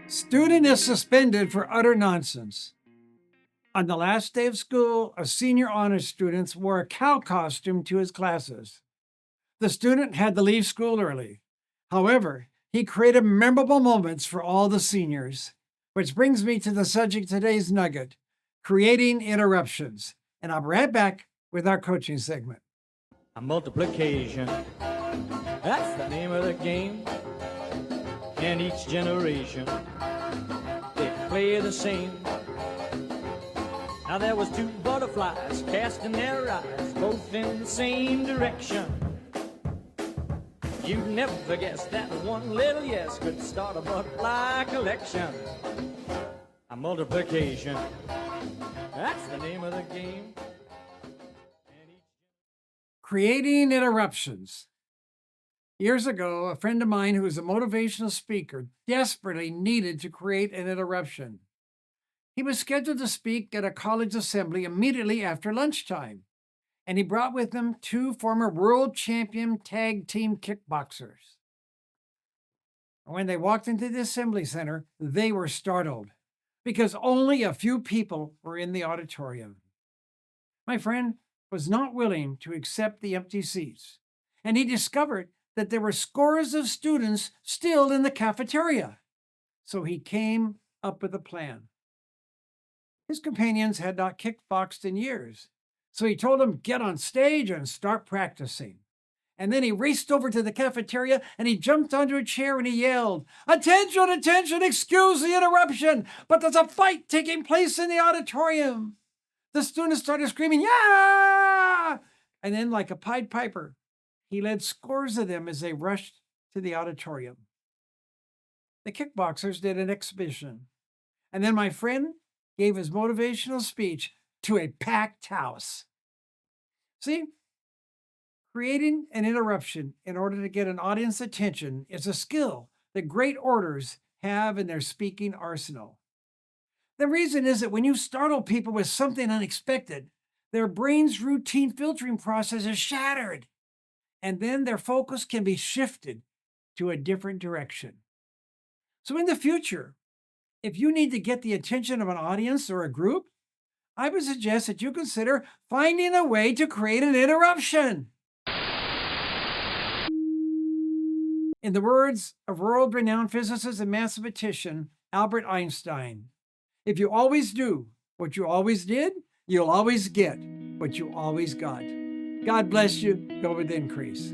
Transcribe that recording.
Student is suspended for utter nonsense. On the last day of school, a senior honors student wore a cow costume to his classes. The student had to leave school early. However, he created memorable moments for all the seniors. Which brings me to the subject of today's nugget, creating interruptions. And I'll be right back with our coaching segment. A multiplication, that's the name of the game. And each generation, they play the same. Now there was two butterflies casting their eyes both in the same direction. You'd never guess that one little yes could start a butterfly collection. A multiplication, that's the name of the game. Creating interruptions. Years ago, a friend of mine who was a motivational speaker desperately needed to create an interruption. He was scheduled to speak at a college assembly immediately after lunchtime, and he brought with him two former world champion tag team kickboxers. When they walked into the assembly center, they were startled because only a few people were in the auditorium. My friend was not willing to accept the empty seats, and he discovered that there were scores of students still in the cafeteria. So he came up with a plan. His companions had not kickboxed in years, so he told them, get on stage and start practicing. And then he raced over to the cafeteria and he jumped onto a chair and he yelled, attention, attention, excuse the interruption, but there's a fight taking place in the auditorium. The students started screaming, yeah! And then, like a Pied Piper, he led scores of them as they rushed to the auditorium. The kickboxers did an exhibition, and then my friend gave his motivational speech to a packed house. See, creating an interruption in order to get an audience attention is a skill that great orators have in their speaking arsenal. The reason is that when you startle people with something unexpected, their brain's routine filtering process is shattered, and then their focus can be shifted to a different direction. So in the future, if you need to get the attention of an audience or a group, I would suggest that you consider finding a way to create an interruption. In the words of world-renowned physicist and mathematician Albert Einstein, if you always do what you always did, you'll always get what you always got. God bless you. Go with increase.